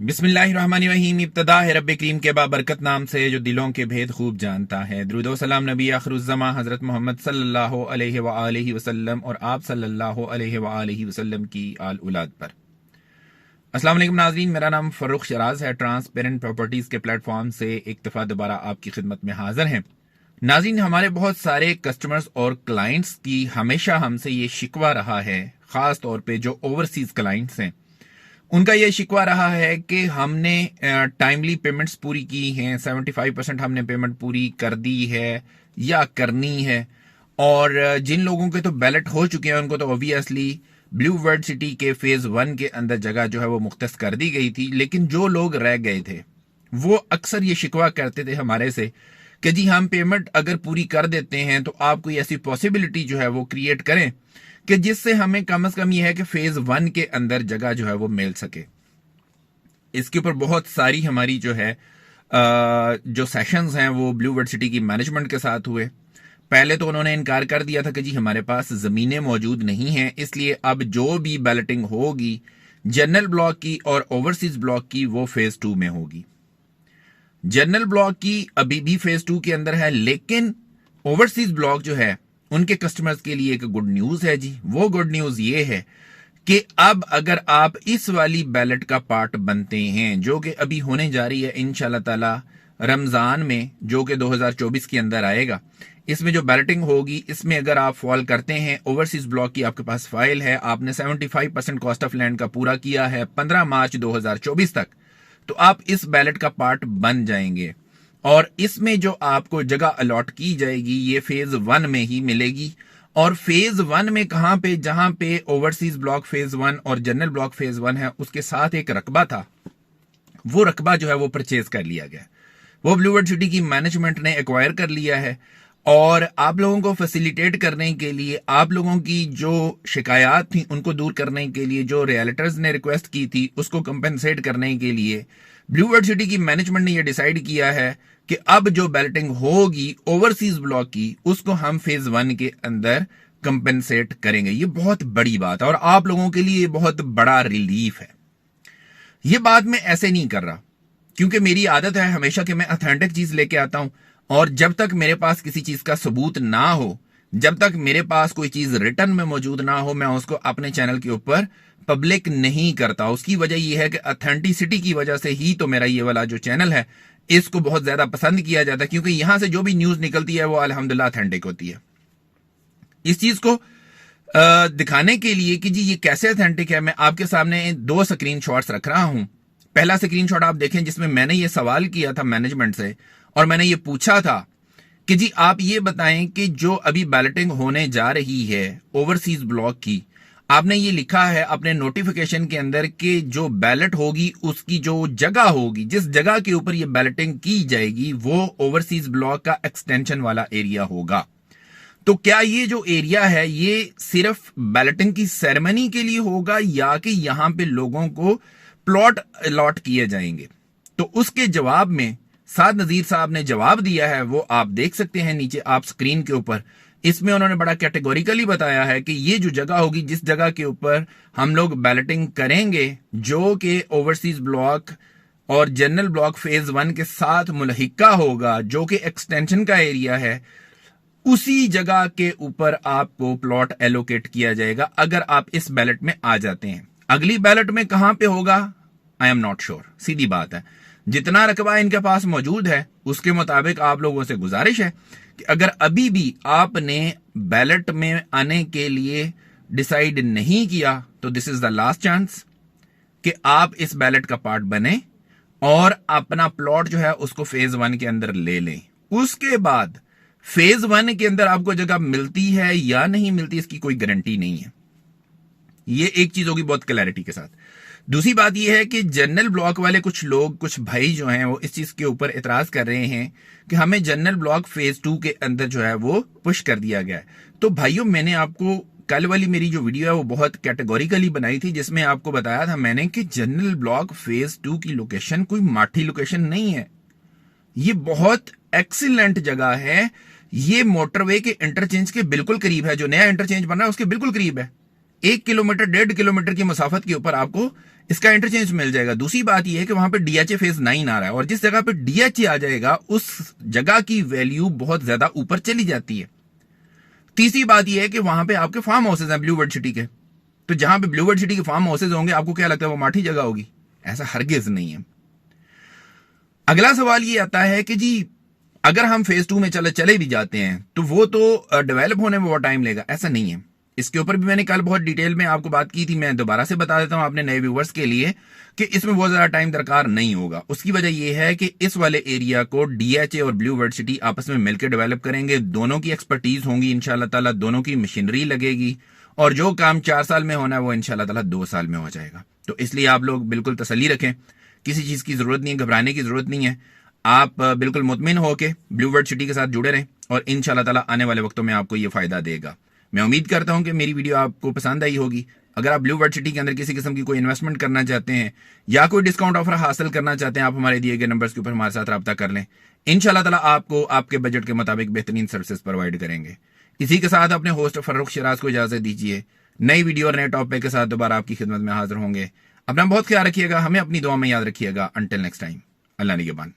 बिस्मिल्लाहिर्रहमानिर्रहीम। इब्तिदा है रब्बे करीम के बाबरकत नाम से जो दिलों के भेद खूब जानता है। दुरूद व सलाम नबी आखिरुज़्ज़मा हज़रत मोहम्मद सल्लल्लाहु अलैहि व आलिहि वसल्लम और आप सल्लल्लाहु अलैहि व आलिहि वसल्लम की आल औलाद पर। अस्सलाम वालेकुम नाज़रीन, मेरा नाम फ़र्रुख शराज है। ट्रांसपेरेंट प्रॉपर्टीज़ के प्लेटफॉर्म से एक दफ़ा दोबारा आपकी खिदमत में हाजिर हैं। नाज़रीन, हमारे बहुत सारे कस्टमर्स और क्लाइंट्स की हमेशा हमसे ये शिकवा रहा है, ख़ास तौर पर जो ओवरसीज़ क्लाइंट्स हैं उनका यह शिकवा रहा है कि हमने टाइमली पेमेंट्स पूरी की हैं, 75% हमने पेमेंट पूरी कर दी है या करनी है, और जिन लोगों के तो बैलेट हो चुके हैं उनको तो ऑब्वियसली ब्लू वर्ल्ड सिटी के फेज 1 के अंदर जगह जो है वो मुख्तस कर दी गई थी। लेकिन जो लोग रह गए थे वो अक्सर ये शिकवा करते थे हमारे से कि जी हम पेमेंट अगर पूरी कर देते हैं तो आप कोई ऐसी पॉसिबिलिटी जो है वो क्रिएट करें कि जिससे हमें कम से कम यह है कि फेज 1 के अंदर जगह जो है वो मिल सके। इसके ऊपर बहुत सारी हमारी जो है जो सेशंस हैं वो ब्लू वर्ल्ड सिटी की मैनेजमेंट के साथ हुए। पहले तो उन्होंने इनकार कर दिया था कि जी हमारे पास जमीनें मौजूद नहीं हैं, इसलिए अब जो भी बैलेटिंग होगी जनरल ब्लॉक की और ओवरसीज ब्लॉक की वो फेज 2 में होगी। जनरल ब्लॉक की अभी भी फेज 2 के अंदर है, लेकिन ओवरसीज ब्लॉक जो है उनके कस्टमर्स के लिए एक गुड न्यूज है जी। वो गुड न्यूज ये है कि अब अगर आप इस वाली बैलेट का पार्ट बनते हैं जो कि अभी होने जा रही है इंशाल्लाह ताला रमजान में, जो कि 2024 के अंदर आएगा, इसमें जो बैलेटिंग होगी इसमें अगर आप फॉल करते हैं, ओवरसीज ब्लॉक की आपके पास फाइल है, आपने 75% कॉस्ट ऑफ लैंड का पूरा किया है 15 मार्च 2024 तक, तो आप इस बैलेट का पार्ट बन जाएंगे और इसमें जो आपको जगह अलॉट की जाएगी ये फेज 1 में ही मिलेगी। और फेज 1 में कहां पे, जहां पे ओवरसीज ब्लॉक फेज 1 और जनरल ब्लॉक फेज 1 है उसके साथ एक रकबा था, वो रकबा जो है वो परचेज कर लिया गया, वो ब्लू वर्ल्ड सिटी की मैनेजमेंट ने एक्वायर कर लिया है। और आप लोगों को फैसिलिटेट करने के लिए, आप लोगों की जो शिकायत थी उनको दूर करने के लिए, जो रियल्टर्स ने रिक्वेस्ट की थी उसको कंपेंसेट करने के लिए ब्लू वर्ल्ड सिटी की मैनेजमेंट ने यह डिसाइड किया है कि अब जो बैलेटिंग होगी ओवरसीज ब्लॉक की उसको हम फेज 1 के अंदर कंपेंसेट करेंगे। ये बहुत बड़ी बात है और आप लोगों के लिए बहुत बड़ा रिलीफ है। ये बात मैं ऐसे नहीं कर रहा क्योंकि मेरी आदत है हमेशा कि मैं ऑथेंटिक चीज लेके आता हूं, और जब तक मेरे पास किसी चीज का सबूत ना हो, जब तक मेरे पास कोई चीज रिटर्न में मौजूद ना हो, मैं उसको अपने चैनल के ऊपर पब्लिक नहीं करता। उसकी वजह यह है कि ऑथेंटिसिटी की वजह से ही तो मेरा ये वाला जो चैनल है इसको बहुत ज्यादा पसंद किया जाता है, क्योंकि यहां से जो भी न्यूज निकलती है वो अल्हम्दुलिल्लाह ऑथेंटिक होती है। इस चीज को दिखाने के लिए कि जी ये कैसे ऑथेंटिक है, मैं आपके सामने 2 स्क्रीनशॉट्स रख रहा हूं। पहला स्क्रीनशॉट आप देखें जिसमें मैंने ये सवाल किया था मैनेजमेंट से और मैंने ये पूछा था कि जी आप ये बताएं कि जो अभी बैलेटिंग होने जा रही है ओवरसीज ब्लॉक की, आपने ये लिखा है अपने नोटिफिकेशन के अंदर कि जो बैलेट होगी उसकी जो जगह होगी, जिस जगह के ऊपर ये बैलेटिंग की जाएगी वो ओवरसीज ब्लॉक का एक्सटेंशन वाला एरिया होगा। तो क्या ये जो एरिया है ये सिर्फ बैलेटिंग की सेरेमनी के लिए होगा या कि यहां पे लोगों को प्लॉट अलॉट किए जाएंगे? तो उसके जवाब में साद नजीर साहब ने जवाब दिया है, वो आप देख सकते हैं नीचे आप स्क्रीन के ऊपर। इसमें उन्होंने बड़ा कैटेगोरिकली बताया है कि ये जो जगह होगी, जिस जगह के ऊपर हम लोग बैलेटिंग करेंगे, जो कि ओवरसीज ब्लॉक और जनरल ब्लॉक फेज 1 के साथ मुल्हिका होगा, जो कि एक्सटेंशन का एरिया है, उसी जगह के ऊपर आपको प्लॉट एलोकेट किया जाएगा अगर आप इस बैलेट में आ जाते हैं। अगली बैलेट में कहां पे होगा आई एम नॉट श्योर, सीधी बात है। जितना रकबा इनके पास मौजूद है उसके मुताबिक आप लोगों से गुजारिश है कि अगर अभी भी आपने बैलेट में आने के लिए डिसाइड नहीं किया तो this is the last chance कि आप इस बैलेट का पार्ट बने और अपना प्लॉट जो है उसको फेज 1 के अंदर ले लें। उसके बाद फेज 1 के अंदर आपको जगह मिलती है या नहीं मिलती इसकी कोई गारंटी नहीं है। ये एक चीज होगी बहुत क्लैरिटी के साथ। दूसरी बात यह है कि जनरल ब्लॉक वाले कुछ लोग, कुछ भाई जो हैं वो इस चीज के ऊपर एतराज कर रहे हैं कि हमें जनरल ब्लॉक फेज 2 के अंदर जो है वो पुश कर दिया गया है। तो भाइयों, मैंने आपको कल वाली मेरी जो वीडियो है वो बहुत कैटेगोरिकली बनाई थी, जिसमें आपको बताया था मैंने कि जनरल ब्लॉक फेज 2 की लोकेशन कोई माठी लोकेशन नहीं है। ये बहुत एक्सीलेंट जगह है। ये मोटरवे के इंटरचेंज के बिल्कुल करीब है, जो नया इंटरचेंज बन रहा है उसके बिल्कुल करीब है। 1 किलोमीटर 1.5 किलोमीटर की मुसाफत के ऊपर आपको इसका इंटरचेंज मिल जाएगा। दूसरी बात यह है कि वहां पे डीएचए फेज 9 आ रहा है, और जिस जगह पे डीएचए आ जाएगा उस जगह की वैल्यू बहुत ज्यादा ऊपर चली जाती है। तीसरी बात यह है कि वहां पे आपके फार्म हाउसेज हैं ब्लू वर्ल्ड सिटी के, तो जहां पे ब्लू वर्ल्ड सिटी के फार्म हाउसेज होंगे, आपको क्या लगता है वो माठी जगह होगी? ऐसा हरगिज नहीं है। अगला सवाल ये आता है कि जी अगर हम फेज 2 में चले भी जाते हैं तो वो तो डेवलप होने में बहुत टाइम लेगा। ऐसा नहीं है। इसके ऊपर भी मैंने कल बहुत डिटेल में आपको बात की थी, मैं दोबारा से बता देता हूं अपने नए व्यूवर्स के लिए कि इसमें बहुत ज्यादा टाइम दरकार नहीं होगा। उसकी वजह यह है कि इस वाले एरिया को डीएचए और ब्लू वर्ल्ड सिटी आपस में मिलकर डेवलप करेंगे। दोनों की एक्सपर्टीज होंगी इंशाल्लाह ताला, दोनों की मशीनरी लगेगी, और जो काम 4 साल में होना है वो इंशाल्लाह ताला 2 साल में हो जाएगा। तो इसलिए आप लोग बिल्कुल तसल्ली रखें, किसी चीज की जरूरत नहीं है, घबराने की जरूरत नहीं है। आप बिल्कुल मुतमिन होकर ब्लू वर्ल्ड सिटी के साथ जुड़े रहें, और इंशाल्लाह ताला आने वाले वक्तों में आपको ये फायदा देगा। मैं उम्मीद करता हूं कि मेरी वीडियो आपको पसंद आई होगी। अगर आप ब्लू वर्ल्ड सिटी के अंदर किसी किस्म की कोई इन्वेस्टमेंट करना चाहते हैं या कोई डिस्काउंट ऑफर हासिल करना चाहते हैं, आप हमारे दिए गए नंबर्स के ऊपर हमारे साथ रब्ता कर लें। इंशाल्लाह ताला आपको आपके बजट के मुताबिक बेहतरीन सर्विसेज प्रोवाइड करेंगे। इसी के साथ अपने होस्ट फर्रुख शिराज को इजाजत दीजिए। नई वीडियो और नए टॉपिक के साथ दोबारा आपकी खिदमत में हाजिर होंगे। अपना बहुत ख्याल रखिएगा, हमें अपनी दुआ में याद रखिएगा। अंटिल नेक्स्ट टाइम, अल्लाह निगहबान।